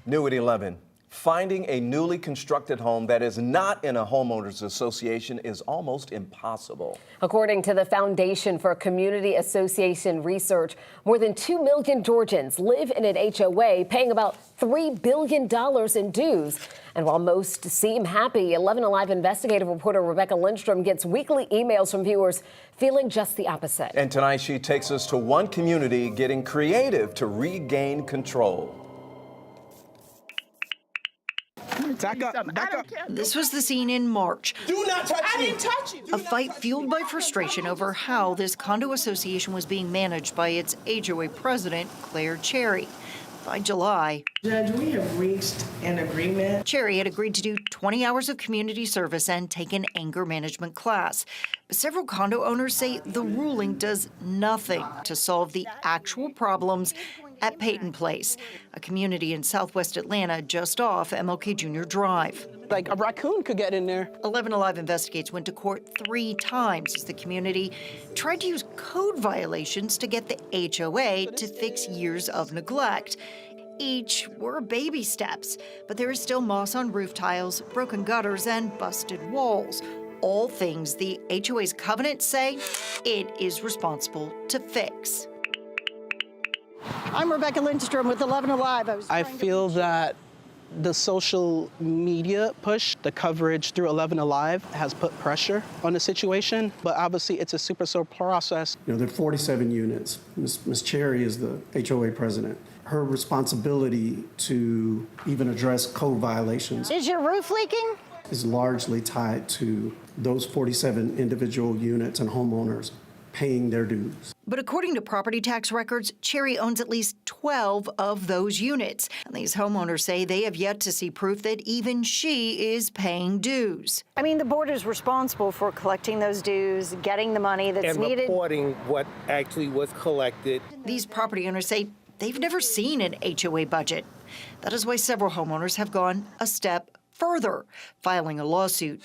New at 11. Finding a newly constructed home that is not in a homeowners association is almost impossible. According to the Foundation for Community Association Research, more than 2 million Georgians live in an HOA, paying about $3 billion in dues. And while most seem happy, 11 Alive investigative reporter Rebecca Lindstrom gets weekly emails from viewers feeling just the opposite. And tonight she takes us to one community getting creative to regain control. Back up. This was the scene in March. Do not touch me. I didn't touch you. A fight fueled by frustration over how this condo association was being managed by its HOA president, Claire Cherry. By July, Judge, we have reached an agreement. Cherry had agreed to do 20 hours of community service and take an anger management class. But several condo owners say the ruling does nothing to solve the actual problems at Peyton Place, a community in southwest Atlanta just off MLK Jr. Drive. Like a raccoon could get in there. 11 Alive Investigates went to court 3 times as the community tried to use code violations to get the HOA to fix years of neglect. Each were baby steps, but there is still moss on roof tiles, broken gutters, and busted walls. All things the HOA's covenants say it is responsible to fix. I'm Rebecca Lindstrom with 11 Alive. I feel that the social media push, the coverage through 11 Alive has put pressure on the situation, but obviously it's a super slow process. You know, there are 47 units. Ms. Cherry is the HOA president. Her responsibility to even address code violations Is your roof leaking? is largely tied to those 47 individual units and homeowners paying their dues. But according to property tax records, Cherry owns at least 12 of those units. And these homeowners say they have yet to see proof that even she is paying dues. I mean, the board is responsible for collecting those dues, getting the money that's and needed. Reporting what actually was collected. These property owners say they've never seen an HOA budget. That is why several homeowners have gone a step further, filing a lawsuit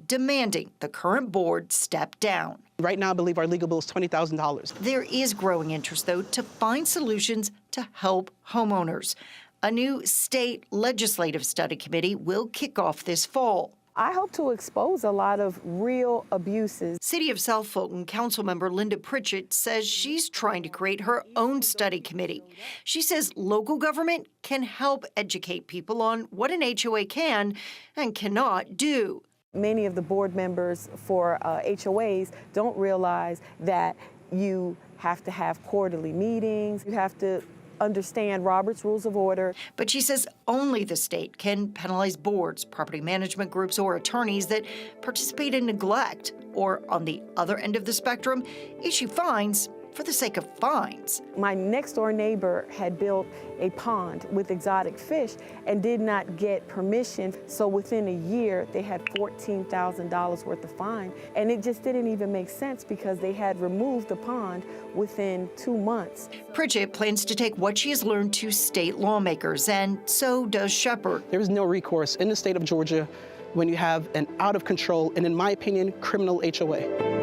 demanding the current board step down. Right now, I believe our legal bill is $20,000. There is growing interest, though, to find solutions to help homeowners. A new state legislative study committee will kick off this fall. I hope to expose a lot of real abuses. City of South Fulton Councilmember Linda Pritchett says she's trying to create her own study committee. She says local government can help educate people on what an HOA can and cannot do. Many of the board members for HOAs don't realize that you have to have quarterly meetings. You have to understand Robert's Rules of Order. But she says only the state can penalize boards, property management groups, or attorneys that participate in neglect, or on the other end of the spectrum, issue fines for the sake of fines. My next door neighbor had built a pond with exotic fish and did not get permission. So within a year, they had $14,000 worth of fine. And it just didn't even make sense because they had removed the pond within 2 months. Pritchett plans to take what she has learned to state lawmakers, and so does Shepard. There is no recourse in the state of Georgia when you have an out of control and, in my opinion, criminal HOA.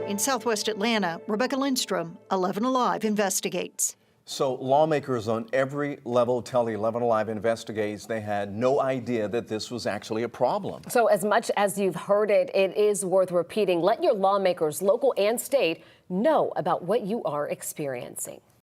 In southwest Atlanta, Rebecca Lindstrom, 11 Alive Investigates. So lawmakers on every level tell the 11 Alive Investigates they had no idea that this was actually a problem. So as much as you've heard it, it is worth repeating. Let your lawmakers, local and state, know about what you are experiencing.